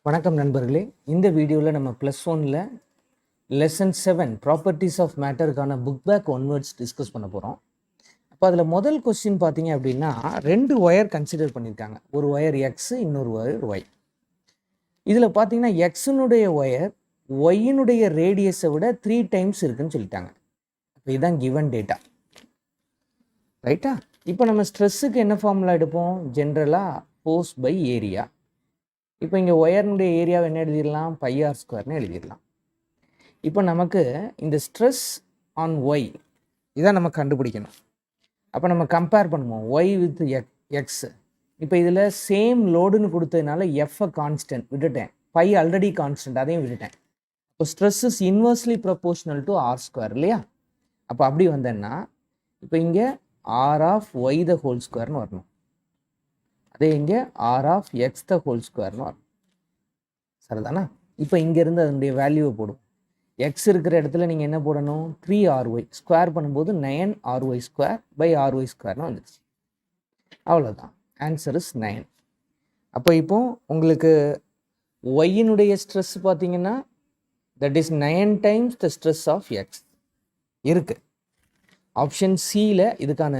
வணக்கம் நண்பர்களே. இந்த வீடியோவில் நம்ம +1ல் லெசன் 7 ப்ராப்பர்ட்டிஸ் ஆஃப் மேட்டருக்கான புக் பேக் ஒன்வர்ட்ஸ் டிஸ்கஸ் பண்ண போகிறோம். அப்போ அதில் முதல் கொஸ்டின் பார்த்தீங்க அப்படின்னா 2 ஒயர் கன்சிடர் பண்ணியிருக்காங்க. ஒரு ஒயர் எக்ஸ், இன்னொரு ஒயர் ஒய். இதில் பார்த்தீங்கன்னா எக்ஸினுடைய ஒயர் ஒய்யினுடைய ரேடியஸை விட 3 டைம்ஸ் இருக்குன்னு சொல்லிட்டாங்க. இப்போ இதுதான் கிவன் டேட்டா, ரைட்டா? இப்போ நம்ம ஸ்ட்ரெஸ்ஸுக்கு என்ன ஃபார்முலா எடுப்போம்? ஜென்ரலாக ஃபோர்ஸ் பை ஏரியா. இப்போ இங்கே ஒயர்னுடைய ஏரியாவை என்ன எழுதிடலாம்? πr² எழுதிடலாம். இப்போ நமக்கு இந்த ஸ்ட்ரெஸ் ஆன் ஒய் இதான் நம்ம கண்டுபிடிக்கணும். அப்போ நம்ம கம்பேர் பண்ணுவோம் ஒய் வித் எக்ஸ். இப்போ இதில் சேம் லோடுன்னு கொடுத்ததுனால எஃப்ஐ கான்ஸ்டன்ட் விட்டுட்டேன், பை ஆல்ரெடி கான்ஸ்டன்ட் அதையும் விட்டுட்டேன். இப்போ stress is inversely proportional to r² இல்லையா? அப்போ அப்படி வந்தேன்னா இப்போ இங்கே R of Y the whole ஸ்கொயர்னு வரணும். அதே இங்கே R of X the whole ஸ்கொயர்னு வரும். சரிதானா? இப்போ இங்கேருந்து அதனுடைய வேல்யூவை போடும். எக்ஸ் இருக்கிற இடத்துல நீங்கள் என்ன போடணும்? 3ry ஸ்கொயர் பண்ணும்போது 9ry² பை ry²னு வந்துடுச்சு. அவ்வளோதான், ஆன்சர் இஸ் 9. அப்போ இப்போ உங்களுக்கு ஒய்யினுடைய ஸ்ட்ரெஸ் பார்த்தீங்கன்னா that is 9 times the stress of X இருக்குது. ஆப்ஷன் சியில் இதுக்கான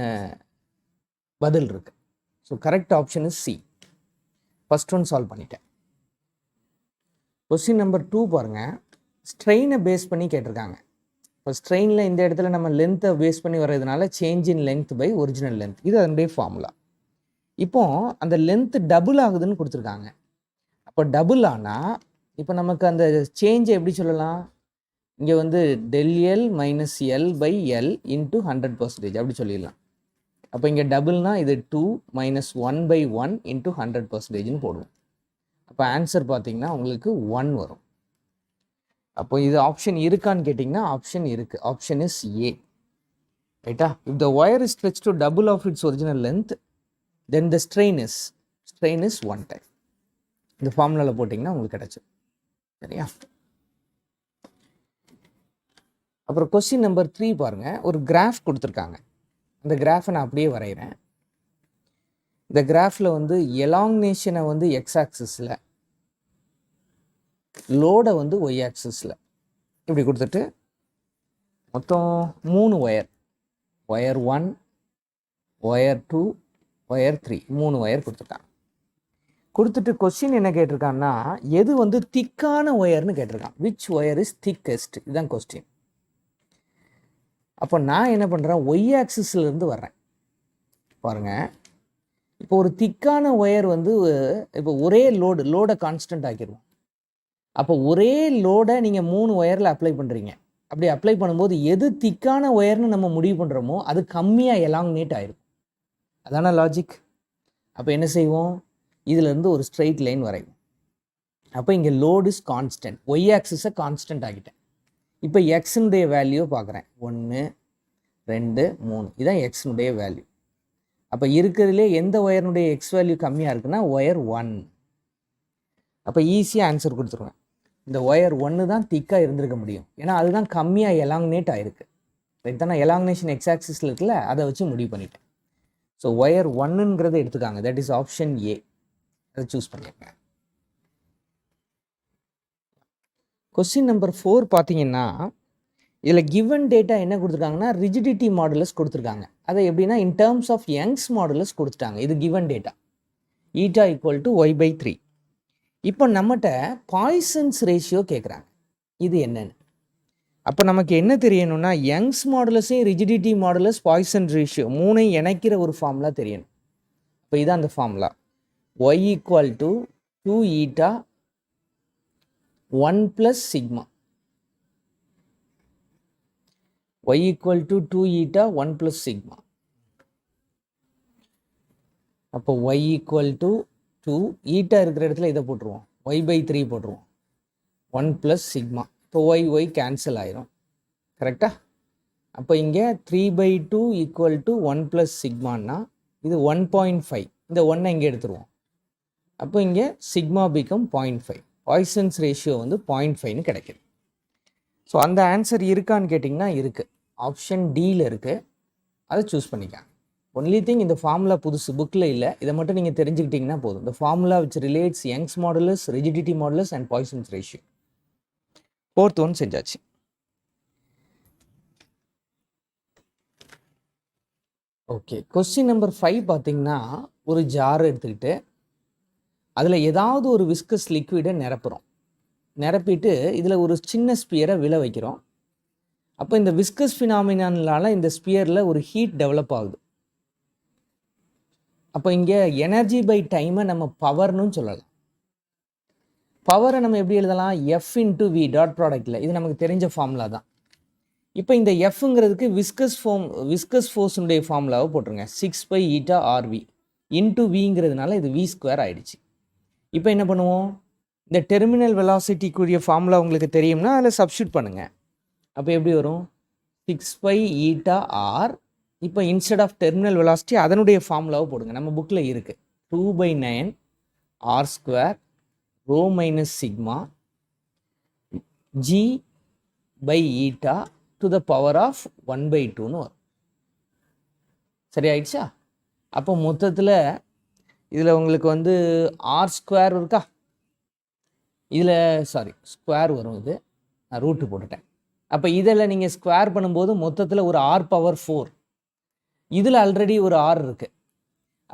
பதில் இருக்குது. So correct option is C. First one solve பண்ணிட்டேன். கொஸ்டின் நம்பர் 2 பாருங்கள். ஸ்ட்ரெயினை பேஸ் பண்ணி கேட்டிருக்காங்க. இப்போ ஸ்ட்ரெயினில் இந்த இடத்துல நம்ம லென்த்தை பேஸ் பண்ணி வர்றதுனால change in length by original length, இது அதனுடைய ஃபார்முலா. இப்போ அந்த லென்த்து டபுள் ஆகுதுன்னு கொடுத்துருக்காங்க. அப்போ டபுள் ஆனால் இப்போ நமக்கு அந்த சேஞ்சை எப்படி சொல்லலாம்? இங்கே வந்து ΔL minus L by L into 100% அப்படி சொல்லிடலாம். அப்போ இங்கே டபுள்னால் இது 2 மைனஸ் 1/1 இன்ட்டு 100%ன்னு போடுவோம். அப்போ ஆன்சர் பார்த்தீங்கன்னா உங்களுக்கு 1 வரும். அப்போ இது ஆப்ஷன் இருக்கான்னு கேட்டிங்கன்னா ஆப்ஷன் இருக்குது. ஆப்ஷன் இஸ் ஏ, ரைட்டா? If the wire is stretch to double of its original length then the strain is 1 time. இந்த ஃபார்முலாவில் போட்டிங்கன்னா உங்களுக்கு கிடச்சிடும். சரியா? அப்புறம் கொஸ்டின் நம்பர் 3 பாருங்கள். ஒரு கிராஃப் கொடுத்துருக்காங்க. அந்த கிராஃபை நான் அப்படியே வரைகிறேன். இந்த கிராஃபில் வந்து எலாங்னேஷனை வந்து எக்ஸ் ஆக்சிஸில், லோடை வந்து ஒய் ஆக்சிஸில் இப்படி கொடுத்துட்டு மொத்தம் 3 wire, wire 1, wire 2, wire 3, 3 wire கொடுத்துருக்காங்க. கொடுத்துட்டு கொஸ்டின் என்ன கேட்டிருக்காங்கன்னா எது வந்து திக்கான ஒயர்னு கேட்டிருக்கான். விச் ஒயர் இஸ் திக்கஸ்ட், இதுதான் கொஸ்டின். அப்போ நான் என்ன பண்ணுறேன்? ஒய் ஆக்சிஸ்லேருந்து வர்றேன் பாருங்கள். இப்போ ஒரு திக்கான ஒயர் வந்து இப்போ ஒரே லோடை கான்ஸ்டன்ட் ஆக்கிடுவோம். அப்போ ஒரே லோடை நீங்கள் 3 ஒயரில் அப்ளை பண்ணுறீங்க. அப்படி அப்ளை பண்ணும்போது எது திக்கான ஒயர்னு நம்ம முடிவு பண்ணுறோமோ அது கம்மியாக எலாங்னேட் ஆகிடும். அதான லாஜிக். அப்போ என்ன செய்வோம்? இதிலேருந்து ஒரு ஸ்ட்ரெயிட் லைன் வரைவோம். அப்போ இங்கே லோடு இஸ் கான்ஸ்டன்ட், ஒய் ஆக்சிஸை கான்ஸ்டன்ட் ஆகிட்டேன். இப்போ எக்ஸினுடைய வேல்யூ பார்க்குறேன். 1, 2, 3 இதுதான் எக்ஸினுடைய வேல்யூ. அப்போ இருக்கிறதுலே எந்த ஒயர்னுடைய எக்ஸ் வேல்யூ கம்மியாக இருக்குன்னா ஒயர் 1. அப்போ ஈஸியாக ஆன்சர் கொடுத்துருவேன். இந்த ஒயர் 1 தான் திக்காக இருந்திருக்க முடியும், ஏன்னா அதுதான் கம்மியாக எலாங்னேட் ஆகிருக்கு. ரைட் தானே? எலாங்னேஷன் எக்ஸ் ஆக்சிஸில் இருக்குல்ல, அதை வச்சு முடிவு பண்ணிட்டேன். ஸோ ஒயர் 1ங்கிறத எடுத்துக்காங்க. That is option A. அதை சூஸ் பண்ணியிருக்கேன். கொஸ்டின் நம்பர் 4 பார்த்தீங்கன்னா இதில் கிவன் டேட்டா என்ன கொடுத்துருக்காங்கன்னா ரிஜிடிட்டி மாடுலஸ் கொடுத்துருக்காங்க. அதை எப்படின்னா in terms of Young's modulus கொடுத்துட்டாங்க. இது given data. Eta equal to y/3. இப்போ நம்மகிட்ட பாய்சன்ஸ் ரேஷியோ கேட்குறாங்க. இது என்னன்னு அப்போ நமக்கு என்ன தெரியணும்னா யங்ஸ் மாடுலஸையும் ரிஜிடிட்டி மாடுலஸ் பாய்சன் ரேஷியோ 3ஐயும் இணைக்கிற ஒரு ஃபார்முலா தெரியணும். இப்போ இதான் அந்த formula. y equal to 2 eta 1 + sigma. y equal to 2 eta 1 + sigma. அப்போ y ஈக்குவல் டு 2 ஈட்டா இருக்கிற இடத்துல இதை போட்டுருவோம், y/3 போட்டுருவோம், 1 + சிக்மா. இப்போ y கேன்சல் ஆயிரும். கரெக்டா? அப்போ இங்கே 3/2 ஈக்குவல் டு 1 + சிக்மான்னா இது 1.5. இந்த 1 இங்கே எடுத்துருவோம். அப்போ இங்கே சிக்மா பிகம் 0.5. பாய்சன்ஸ் ரேஷியோ வந்து 0.5ன்னு கிடைக்குது. ஸோ அந்த ஆன்சர் இருக்கான்னு கேட்டிங்கன்னா இருக்குது. ஆப்ஷன் டியில் இருக்குது. அதை சூஸ் பண்ணிக்காங்க. ஒன்லி திங் இந்த ஃபார்முலா புதுசு புக்கில் இல்லை, இதை மட்டும் நீங்கள் தெரிஞ்சுக்கிட்டிங்கன்னா போதும். இந்த formula which relates Young's modulus, rigidity modulus and Poisson's ratio. Fourth one செஞ்சாச்சு. ஓகே, கொஸ்டின் நம்பர் 5 பார்த்தீங்கன்னா, ஒரு ஜார் எடுத்துக்கிட்டு அதில் ஏதாவது ஒரு விஸ்கஸ் லிக்விடை நிரப்புகிறோம். நிரப்பிட்டு இதில் ஒரு சின்ன ஸ்பியரை விழ வைக்கிறோம். அப்போ இந்த விஸ்கஸ் ஃபினாமினால இந்த ஸ்பியரில் ஒரு ஹீட் டெவலப் ஆகுது. அப்போ இங்கே எனர்ஜி பை டைமை நம்ம பவர்னு சொல்லலாம். பவரை நம்ம எப்படி எழுதலாம்? எஃப் இன்ட்டு வி டாட் ப்ராடக்டில், இது நமக்கு தெரிஞ்ச ஃபார்முலா தான். இப்போ இந்த எஃப்ங்கிறதுக்கு விஸ்கஸ் ஃபோர்ஸுடைய ஃபார்முலாவை போட்டுருங்க. 6π η/RV இன்ட்டு விங்கிறதுனால இது வி ஸ்கொயர் ஆகிடுச்சு. இப்போ என்ன பண்ணுவோம்? இந்த டெர்மினல் வெலாசிட்டிக்குரிய ஃபார்முலா உங்களுக்கு தெரியும்னா அதில் சப்ஸ்டியூட் பண்ணுங்கள். அப்போ எப்படி வரும்? 6π η/R. இப்போ இன்ஸ்டெட் ஆஃப் டெர்மினல் வெலாசிட்டி அதனுடைய ஃபார்முலாவை போடுங்க. நம்ம புக்கில் இருக்குது 2/9 R² ρ minus sigma g/η to the power of 1/2ன்னு வரும். சரி ஆயிடுச்சா? அப்போ மொத்தத்தில் இதில் உங்களுக்கு வந்து R² இருக்கா? இதில் ஸ்கொயர் வரும். இது நான் ரூட்டு போட்டுட்டேன். அப்போ இதில் நீங்கள் ஸ்கொயர் பண்ணும்போது மொத்தத்தில் ஒரு R⁴. இதில் ஆல்ரெடி ஒரு R இருக்குது.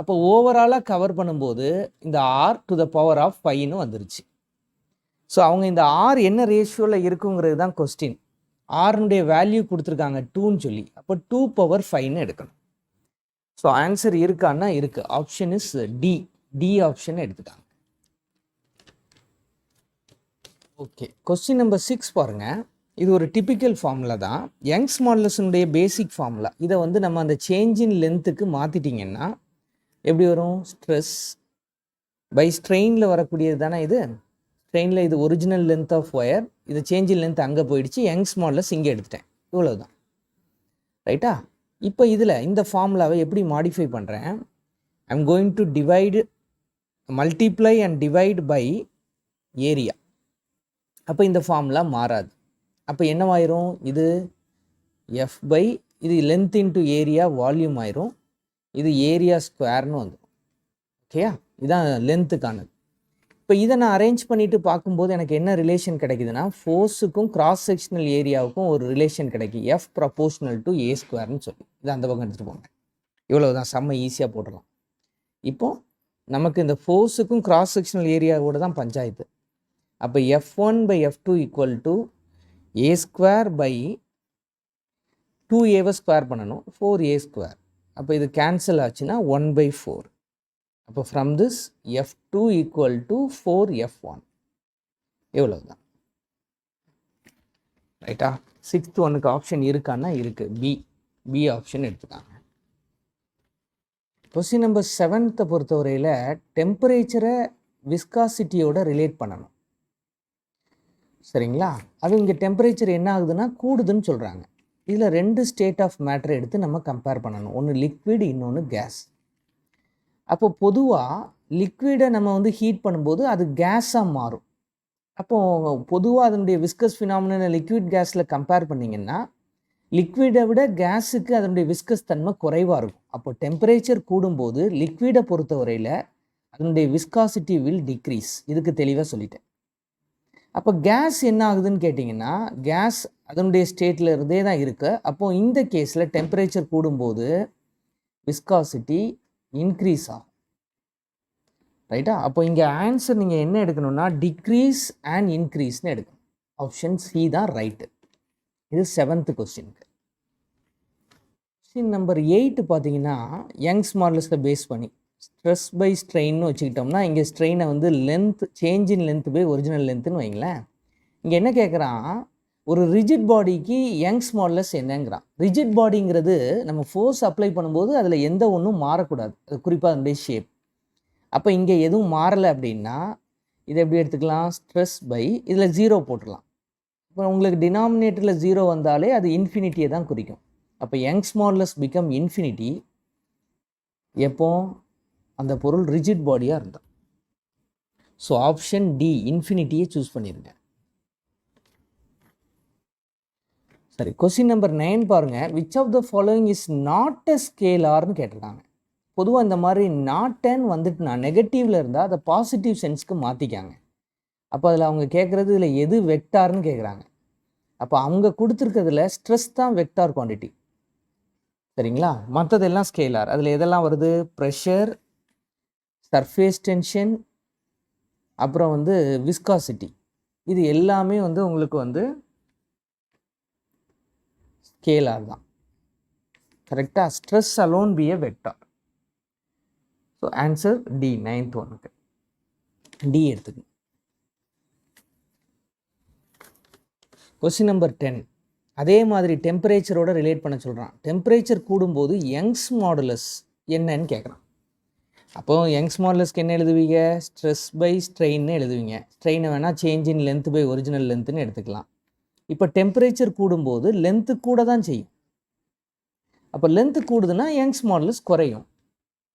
அப்போ ஓவராலாக கவர் பண்ணும்போது இந்த R to the power of 5ன்னு வந்துருச்சு. ஸோ அவங்க இந்த R என்ன ரேஷியோவில் இருக்குங்கிறது தான் கொஸ்டின். ஆர்னுடைய வேல்யூ கொடுத்துருக்காங்க 2ன்னு சொல்லி. அப்போ 2⁵ எடுக்கணும். ஸோ ஆன்சர் இருக்கான்னா இருக்குது. ஆப்ஷன் இஸ் டி ஆப்ஷன் எடுத்துக்காங்க. ஓகே, கொஸ்டின் நம்பர் 6 பாருங்கள். இது ஒரு டிப்பிக்கல் ஃபார்முலா தான். யங்ஸ் மாடுலஸினுடைய பேசிக் ஃபார்முலா. இதை வந்து நம்ம அந்த சேஞ்ச் இன் லென்த்துக்கு மாற்றிட்டிங்கன்னா எப்படி வரும்? ஸ்ட்ரெஸ் பை ஸ்ட்ரெயினில் வரக்கூடியது தானே இது. ஸ்ட்ரெயினில் இது ஒரிஜினல் லென்த் ஆஃப் ஒயர், இது சேஞ்ச் இன் லென்த் அங்கே போயிடுச்சு, யங்ஸ் மாடுலஸ் இங்கே எடுத்துட்டேன். இவ்வளோ தான், ரைட்டா? இப்போ இதில் இந்த ஃபார்முலாவை எப்படி மாடிஃபை பண்ணுறேன்? I am going to multiply and divide by area. அப்போ இந்த ஃபார்முலா மாறாது. அப்போ என்னவாயிரும்? இது எஃப் பை இது லென்த் இன்ட்டு ஏரியா வால்யூம் ஆயிரும். இது ஏரியா ஸ்கொயர்னு வந்துடும். ஓகேயா? இதுதான் லென்த்துக்கானது. இப்போ இதை நான் அரேஞ்ச் பண்ணிவிட்டு பார்க்கும்போது எனக்கு என்ன ரிலேஷன் கிடைக்குதுன்னா, ஃபோர்ஸுக்கும் கிராஸ் செக்ஷனல் ஏரியாவுக்கும் ஒரு ரிலேஷன் கிடைக்கும். எஃப் ப்ரப்போர்ஷனல் டு A² சொல்லி. இது அந்த பக்கம் எடுத்துகிட்டு போங்க. இவ்வளோ தான், செம்ம ஈஸியாக போடலாம். இப்போது நமக்கு இந்த ஃபோர்ஸுக்கும் கிராஸ் செக்ஷனல் ஏரியாவோட தான் பஞ்சாயத்து. அப்போ F1/F2 equal to A² 2A square பண்ணணும், 4A². அப்போ இது கேன்சல் ஆச்சுன்னா 1/4. அப்போ from this F2 equal to 4F1. எவ்வளோ தான், ரைட்டா? 6th ஒன்னுக்கு ஆப்ஷன் இருக்கான்னா இருக்குது. பி ஆப்ஷன் எடுத்துக்காங்க. கொஸ்டின் நம்பர் 7 பொறுத்தவரையில் டெம்பரேச்சரை விஸ்காசிட்டியோட ரிலேட் பண்ணணும். சரிங்களா? அது இங்கே டெம்பரேச்சர் என்ன ஆகுதுன்னா கூடுதுன்னு சொல்கிறாங்க. இதில் 2 ஸ்டேட் ஆஃப் மேட்டரை எடுத்து நம்ம கம்பேர் பண்ணணும். ஒன்று லிக்விட், இன்னொன்று கேஸ். அப்போ பொதுவாக லிக்விடை நம்ம வந்து ஹீட் பண்ணும்போது அது கேஸாக மாறும். அப்போது பொதுவாக அதனுடைய விஸ்கஸ் ஃபினாமினனை லிக்விட் கேஸில் கம்பேர் பண்ணிங்கன்னா லிக்விடை விட கேஸுக்கு அதனுடைய விஸ்கஸ் தன்மை குறைவாக இருக்கும். அப்போ டெம்பரேச்சர் கூடும்போது லிக்விடை பொறுத்தவரையில் அதனுடைய விஸ்காசிட்டி வில் டிக்ரீஸ். இதுக்கு தெளிவாக சொல்லிட்டேன். அப்போ கேஸ் என்ன ஆகுதுன்னு கேட்டிங்கன்னா, கேஸ் அதனுடைய ஸ்டேட்டில் இருந்தே தான் இருக்குது. அப்போது இந்த கேஸில் டெம்பரேச்சர் கூடும்போது விஸ்காசிட்டி இன்க்ரீஸ் ஆகும், ரைட்டா? அப்போ இங்கே ஆன்சர் நீங்கள் என்ன எடுக்கணும்னா டிக்ரீஸ் அண்ட் இன்க்ரீஸ்னு எடுக்கணும். ஆப்ஷன் சி தான் ரைட்டு. இது 7th கொஸ்டினுக்கு. கொஸ்டின் நம்பர் 8 பார்த்தீங்கன்னா, யங்ஸ் மாடுலஸில் பேஸ் பண்ணி ஸ்ட்ரெஸ் பை ஸ்ட்ரெயின்னு வச்சுக்கிட்டோம்னா, இங்கே ஸ்ட்ரெயினை வந்து length change in length by original லென்த்துன்னு வைங்களேன். இங்கே என்ன கேட்குறான்? ஒரு ரிஜிட் பாடிக்கு யங்ஸ் மாடுலஸ் என்னங்கிறான். ரிஜிட் பாடிங்கிறது நம்ம ஃபோர்ஸ் அப்ளை பண்ணும்போது அதில் எந்த ஒன்றும் மாறக்கூடாது, அது குறிப்பாக அதனுடைய ஷேப். அப்போ இங்கே எதுவும் மாறலை அப்படின்னா இதை எப்படி எடுத்துக்கலாம்? ஸ்ட்ரெஸ் பை இதில் 0 போட்டுடலாம். இப்போ உங்களுக்கு டினாமினேட்டரில் 0 வந்தாலே அது இன்ஃபினிட்டியை தான் குறிக்கும். அப்போ யங்ஸ் மாடுலஸ் பிகம் இன்ஃபினிட்டி எப்போ அந்த பொருள் ரிஜிட் பாடியாக இருந்தால். ஸோ ஆப்ஷன் டி இன்ஃபினிட்டியை சூஸ் பண்ணிடுங்க. சரி, கொஸ்டின் நம்பர் 9 பாருங்கள். Which of the following is not a ஸ்கேலார்னு கேட்டிருக்காங்க. பொதுவாக இந்த மாதிரி நாட்டன் வந்துட்டுனா நெகட்டிவில் இருந்தால் அதை பாசிட்டிவ் சென்ஸ்க்கு மாற்றிக்காங்க. அப்போ அதில் அவங்க கேட்குறது இதில் எது வெக்டார்னு கேட்குறாங்க. அப்போ அவங்க கொடுத்துருக்கிறதுல ஸ்ட்ரெஸ் தான் வெக்டார் குவான்டிட்டி, சரிங்களா? மற்றதெல்லாம் ஸ்கேலார். அதில் எதெல்லாம் வருது? ப்ரெஷர், சர்ஃபேஸ் டென்ஷன், அப்புறம் வந்து விஸ்காசிட்டி. இது எல்லாமே வந்து உங்களுக்கு வந்து ஸ்கேலார் தான், கரெக்டாக? Stress alone be a vector. So answer D, 9th ஒன்னுக்கு டி எடுத்துக்கணும். கொஸ்டின் நம்பர் 10 அதே மாதிரி டெம்பரேச்சரோட ரிலேட் பண்ண சொல்கிறான். டெம்பரேச்சர் கூடும்போது யங்ஸ் மாடுலஸ் என்னன்னு கேட்குறான். அப்போ யங்ஸ் மாடுலஸ்க்கு என்ன எழுதுவீங்க? ஸ்ட்ரெஸ் பை ஸ்ட்ரெயின்னு எழுதுவீங்க. ஸ்ட்ரெயினை வேணால் change in length by original லென்த்துன்னு எடுத்துக்கலாம். இப்போ டெம்பரேச்சர் கூடும்போது லென்த்து கூட தான் செய்யும். அப்போ லென்த்து கூடுதுன்னா யங்ஸ் மாடுலஸ் குறையும்.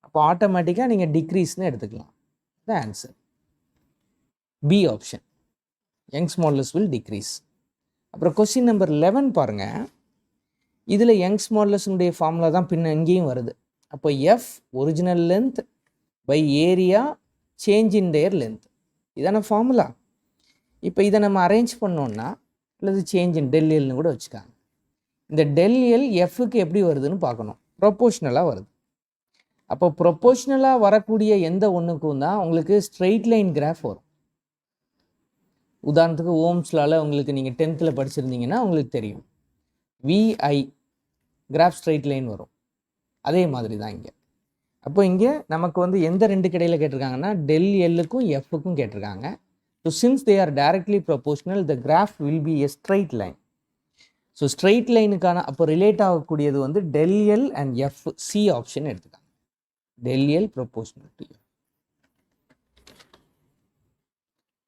அப்போ ஆட்டோமேட்டிக்காக நீங்கள் டிக்ரீஸ்னு எடுத்துக்கலாம். The answer B option, Young's modulus will decrease. அப்புறம் கொஸ்டின் நம்பர் 11 பாருங்கள். இதில் யங்ஸ் மாடுலஸுடைய ஃபார்முலா தான் பின்ன இங்கேயும் வருது. அப்போ F original length by area change in their length, இதான ஃபார்முலா. இப்போ இதை நம்ம அரேஞ்ச் பண்ணோன்னா அல்லது சேஞ்ச் இன் டெல் எல்னு கூட வச்சுக்காங்க. இந்த டெல் எல் எஃப்க்கு எப்படி வருதுன்னு பார்க்கணும். ப்ரொப்போஷ்னலாக வருது. அப்போ ப்ரொப்போஷ்னலாக வரக்கூடிய எந்த ஒன்றுக்கும் தான் உங்களுக்கு ஸ்ட்ரெயிட் லைன் கிராஃப் வரும். உதாரணத்துக்கு ஓம்ஸ்லால் உங்களுக்கு நீங்கள் 10th படிச்சிருந்தீங்கன்னா உங்களுக்கு தெரியும், விஐ கிராஃப் ஸ்ட்ரெயிட் லைன் வரும். அதே மாதிரி தான் இங்கே. அப்போ இங்கே நமக்கு வந்து எந்த ரெண்டு கிடையில் கேட்டிருக்காங்கன்னா டெல் எல்லுக்கும் எஃப்க்கும் கேட்டிருக்காங்க. So since they are directly proportional the graph will be a straight line. So straight லைனுக்கான அப்போ ரிலேட் ஆகக்கூடியது வந்து del L and F, C option எடுத்துக்காங்க. Del L proportional to F.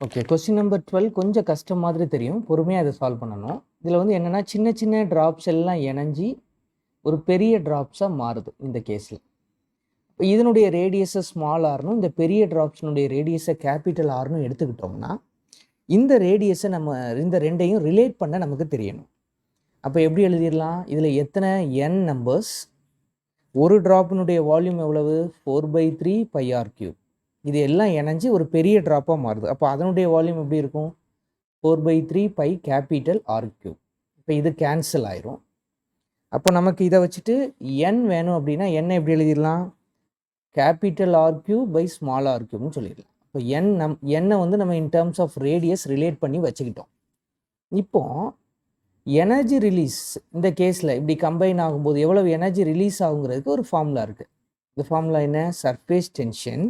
Okay, question number 12 கொஞ்சம் கஷ்டம் மாதிரி தெரியும், பொறுமையாக அதை சால்வ் பண்ணணும். இதில் வந்து என்னென்னா சின்ன சின்ன ட்ராப்ஸ் எல்லாம் இணைஞ்சி ஒரு பெரிய ட்ராப்ஸாக மாறுது இந்த கேஸில். இப்போ இதனுடைய ரேடியஸை ஸ்மால் ஆர்னும் இந்த பெரிய ட்ராப்ஸினுடைய ரேடியஸை கேபிட்டல் ஆர்னும் எடுத்துக்கிட்டோம்னா இந்த ரேடியஸை நம்ம இந்த ரெண்டையும் ரிலேட் பண்ண நமக்கு தெரியணும். அப்போ எப்படி எழுதிடலாம்? இதில் எத்தனை n நம்பர்ஸ், ஒரு ட்ராப்பினுடைய வால்யூம் எவ்வளவு? 4/3 πr3. இது எல்லாம் இணைஞ்சு ஒரு பெரிய ட்ராப்பாக மாறுது. அப்போ அதனுடைய வால்யூம் எப்படி இருக்கும்? 4/3 π கேபிட்டல் r3. இப்போ இது கேன்சல் ஆயிரும். அப்போ நமக்கு இதை வச்சுட்டு n வேணும் அப்படின்னா n எப்படி எழுதிடலாம்? கேபிட்டல் r3 பை ஸ்மால் r3ன்னு சொல்லிடலாம். இப்போ n வந்து நம்ம in terms of radius relate பண்ணி வச்சுக்கிட்டோம். இப்போ எனர்ஜி ரிலீஸ் இந்த கேஸில் இப்படி கம்பைன் ஆகும்போது எவ்வளவு எனர்ஜி ரிலீஸ் ஆகுங்கிறதுக்கு ஒரு ஃபார்முலா இருக்குது. இந்த ஃபார்முலா என்ன? Surface tension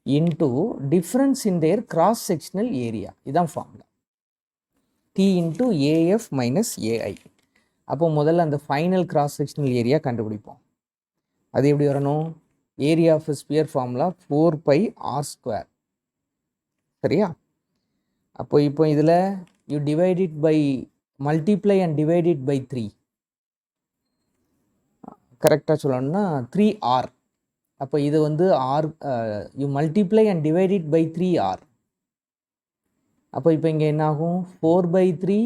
into difference in their cross sectional area. இதுதான் formula. T into AF minus AI. அப்போ முதல்ல அந்த ஃபைனல் கிராஸ் செக்ஷனல் ஏரியா கண்டுபிடிப்போம். அது எப்படி வரணும்? Area of sphere formula 4πr². சரியா? அப்போ இதில் you divide it by multiply and divide it by 3. கரெக்டாக சொல்லணும்னா 3r. அப்போ இது வந்து R, you multiply and divide it by 3r. அப்போ இப்போ இங்கே என்ன ஆகும்? 4/3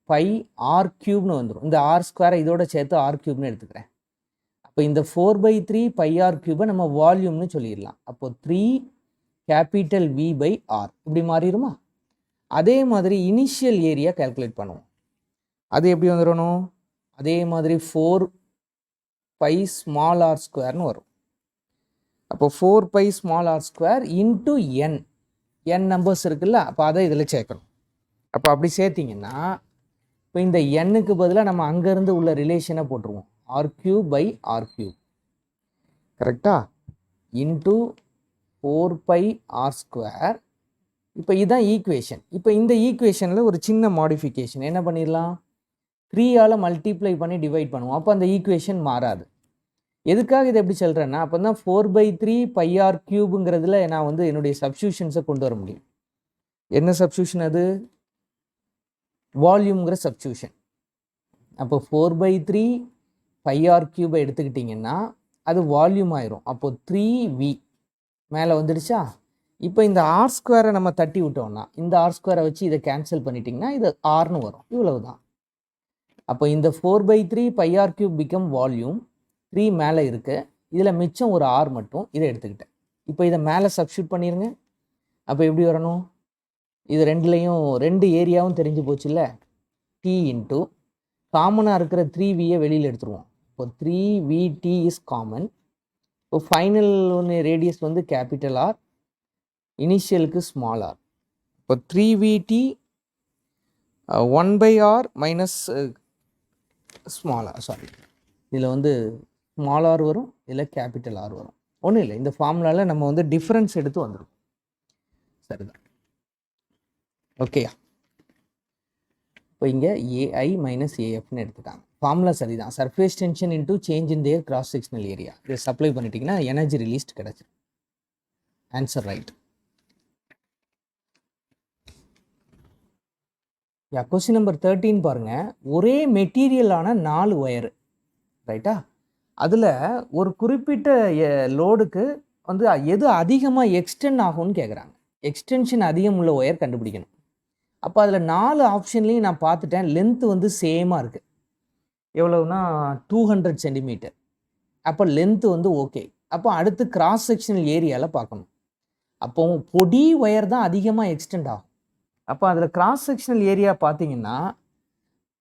πr³ வந்துடும். இந்த r² இதோட சேர்த்து r³ எடுத்துக்கிறேன். அப்போ இந்த 4/3 πr³ நம்ம வால்யூம்னு சொல்லிடலாம். அப்போ 3 கேபிட்டல் V பை r இப்படி மாறிடுமா? அதே மாதிரி இனிஷியல் ஏரியா கால்குலேட் பண்ணுவோம். அது எப்படி வந்துடணும்? அதே மாதிரி 4π ஸ்மால் r² வரும். அப்போ 4π small r² into n numbers இருக்குல்ல, அப்போ அதை இதில் சேர்க்கணும். அப்போ அப்படி சேர்த்திங்கன்னா இப்போ இந்த n-க்கு பதிலாக நம்ம அங்கேருந்து உள்ள ரிலேஷனை போட்டுருவோம். r³ by r³. கரெக்டா? Into 4π r². இப்போ இதுதான் ஈக்குவேஷன். இப்போ இந்த ஈக்குவேஷனில் ஒரு சின்ன மாடிஃபிகேஷன் என்ன பண்ணிடலாம்? 3ஆல் மல்டிப்ளை பண்ணி டிவைட் பண்ணுவோம். அப்போ அந்த ஈக்குவேஷன் மாறாது. எதுக்காக இதை எப்படி சொல்கிறேன்னா, அப்போ தான் 4/3 πr³ நான் வந்து என்னுடைய சப்ஸ்டியூஷன்ஸை கொண்டு வர முடியும். என்ன சப்ஸ்டியூஷன் அது? வால்யூம்ங்கிற சப்ஸ்டியூஷன். அப்போ 4/3 πr³ எடுத்துக்கிட்டிங்கன்னா அது வால்யூம் ஆயிரும். அப்போ 3v மேலே வந்துடுச்சா? இப்போ இந்த r² நம்ம தட்டி விட்டோம்னா இந்த r² வச்சு இதை கேன்சல் பண்ணிட்டிங்கன்னா இது rன்னு வரும். இவ்வளவு தான். அப்போ இந்த 4/3 πr cube become வால்யூம் 3 மேலே இருக்குது. இதில் மிச்சம் ஒரு r மட்டும், இதை எடுத்துக்கிட்டேன். இப்போ இதை மேலே சப்ஸ்டியூட் பண்ணிடுங்க. அப்போ எப்படி வரணும்? இது ரெண்டுலேயும் 2 ஏரியாவும் தெரிஞ்சு போச்சு இல்லை? t இன்ட்டு காமனாக இருக்கிற 3vயை வெளியில் எடுத்துருவோம். இப்போ 3vt இஸ் காமன். இப்போ ஃபைனல் ஒன்று ரேடியஸ் வந்து கேபிட்டல் ஆர், இனிஷியலுக்கு ஸ்மால் ஆர். இப்போ 3vt 1/r minus small R, sorry, இதில் வந்து ஸ்மால் ஆர் வரும், இதில் கேபிட்டல் ஆர் வரும். ஒன்றும் இல்லை, இந்த ஃபார்முலாவில் நம்ம வந்து டிஃப்ரென்ஸ் எடுத்து வந்துடும். சரிதான், ஓகேயா? இப்போ இங்கே ஏஐ மைனஸ் ஏஎஃப்னு எடுத்துட்டாங்க. ஃபார்முலா சரிதான். Surface tension into change in their cross sectional area. இதை சப்ளை பண்ணிட்டீங்கன்னா எனர்ஜி ரிலீஸ்ட் கிடச்சிடும். Answer right. கொஸ்டின் நம்பர் 13 பாருங்கள். ஒரே மெட்டீரியலான 4 ஒயரு, ரைட்டா? அதில் ஒரு குறிப்பிட்ட லோடுக்கு வந்து எது அதிகமாக எக்ஸ்டெண்ட் ஆகும்னு கேட்குறாங்க. எக்ஸ்டென்ஷன் அதிகம் உள்ள ஒயர் கண்டுபிடிக்கணும். அப்போ அதில் 4 ஆப்ஷன்லேயும் நான் பார்த்துட்டேன். லென்த்து வந்து சேமாக இருக்குது. எவ்வளவுனா 200 சென்டிமீட்டர். அப்போ லென்த்து வந்து ஓகே. அப்போ அடுத்து கிராஸ் செக்ஷனல் ஏரியாவில் பார்க்கணும். அப்போ பொடி ஒயர் தான் அதிகமாக எக்ஸ்டெண்ட் ஆகும். அப்போ அதில் கிராஸ் செக்ஷனல் ஏரியா பார்த்தீங்கன்னா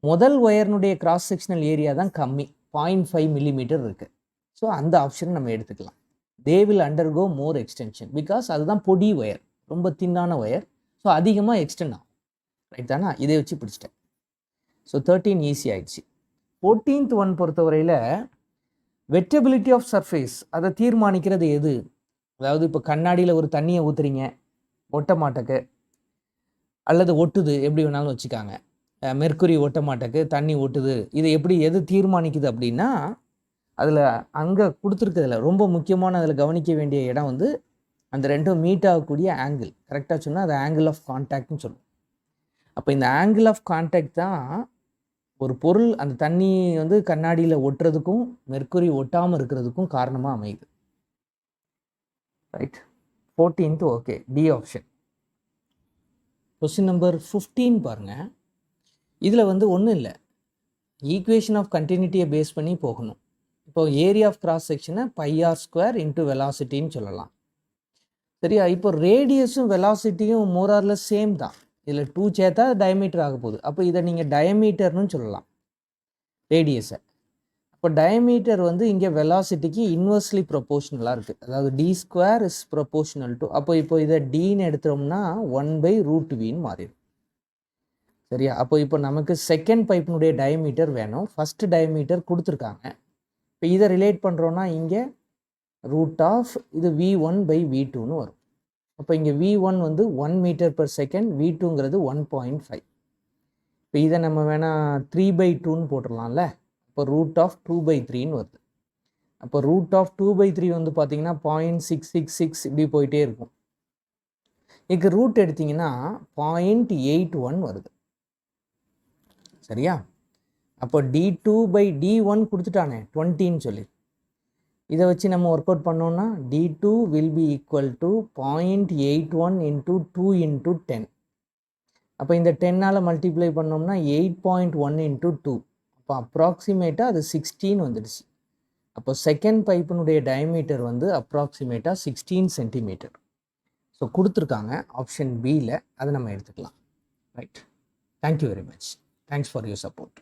முதல் ஒயர்னுடைய கிராஸ் செக்ஷனல் ஏரியா தான் கம்மி, 0.5 மில்லிமீட்டர் இருக்குது. ஸோ அந்த ஆப்ஷனை நம்ம எடுத்துக்கலாம். They will undergo more extension because அதுதான் பொடி ஒயர், ரொம்ப தின்னான ஒயர். ஸோ அதிகமாக எக்ஸ்டெண்ட் ஆகும், ரைட் தானா? இதை வச்சு பிடிச்சிட்டேன். ஸோ 13 ஈஸி ஆயிடுச்சு. 14th ஒன் பொறுத்தவரையில் வெட்டபிலிட்டி ஆஃப் சர்ஃபேஸ், அதை தீர்மானிக்கிறது எது? அதாவது இப்போ கண்ணாடியில் ஒரு தண்ணியை ஊற்றுறீங்க, ஒட்ட மாட்டக்கு அல்லது ஒட்டுது, எப்படி வேணாலும் வச்சுக்காங்க. மெர்க்குரி ஒட்ட மாட்டக்கு, தண்ணி ஒட்டுது, இதை எப்படி எது தீர்மானிக்குது அப்படின்னா அதில் அங்கே கொடுத்துருக்கிறதுல ரொம்ப முக்கியமான அதில் கவனிக்க வேண்டிய இடம் வந்து அந்த ரெண்டும் மீட் ஆகக்கூடிய ஆங்கிள். கரெக்டாக சொன்னால் அது ஆங்கிள் ஆஃப் கான்டாக்ட்னு சொல்லுவோம். அப்போ இந்த ஆங்கிள் ஆஃப் கான்டாக்ட் தான் ஒரு பொருள் அந்த தண்ணி வந்து கண்ணாடியில் ஒட்டுறதுக்கும் மெர்க்குரி ஒட்டாமல் இருக்கிறதுக்கும் காரணமாக அமையுது, right? 14th okay, D option. Question number 15 பாருங்கள். இதில் வந்து ஒன்றும் இல்லை, ஈக்குவேஷன் ஆஃப் கண்டினியூட்டியை பேஸ் பண்ணி போகணும். இப்போ ஏரியா ஆஃப் கிராஸ் செக்ஷனை πr² இன்ட்டு வெலாசிட்டின்னு சொல்லலாம், சரியா? இப்போ ரேடியஸும் வெலாசிட்டியும் மோரார்லெஸ் சேம் தான். இதில் 2 சேர்த்தா டயமீட்டர் ஆக போகுது. அப்போ இதை நீங்கள் டயமீட்டர்னு சொல்லலாம் ரேடியஸை. அப்போ டயமீட்டர் வந்து இங்கே வெலாசிட்டிக்கு இன்வெர்ஸ்லி ப்ரொபோஷனலாக இருக்குது. அதாவது d² இஸ் ப்ரொபோஷனல் டு, அப்போ இப்போ இதை dன்னு எடுத்தோம்னா 1/√v மாறிடும், சரியா? அப்போ இப்போ நமக்கு செகண்ட் பைப்பினுடைய டயமீட்டர் வேணும். ஃபஸ்ட்டு டயமீட்டர் கொடுத்துருக்காங்க. இப்போ இதை ரிலேட் பண்ணுறோன்னா இங்கே √ இது v1/v2ன்னு வரும். அப்போ இங்கே v1 வந்து 1 மீட்டர்/செகண்ட், v2ங்கிறது 1.5. இப்போ இதை நம்ம வேணால் 3/2ன்னு போட்டுடலாம்ல. இப்போ √2/3ன்னு வருது. அப்போ √2/3 வந்து பார்த்தீங்கன்னா 0.666 இப்படி போயிட்டே இருக்கும். இதுக்கு ரூட் எடுத்திங்கன்னா 0.81 வருது, சரியா? அப்போ d2/d1 கொடுத்துட்டானே 20ன்னு சொல்லி, இதை வச்சு நம்ம ஒர்க் அவுட் பண்ணோம்னா d2 will be equal to 0.81 into 2 into 10. அப்போ இந்த 10ஆல் மல்டிப்ளை பண்ணோம்னா 8.1 into 2. அப்போ அப்ராக்சிமேட்டாக அது 16 வந்துடுச்சு. அப்போ செகண்ட் பைப்பினுடைய டயமீட்டர் வந்து அப்ராக்சிமேட்டாக 16 சென்டிமீட்டர். ஸோ கொடுத்துருக்காங்க ஆப்ஷன் பியில், அதை நம்ம எடுத்துக்கலாம், right? Thank you very much. Thanks for your support.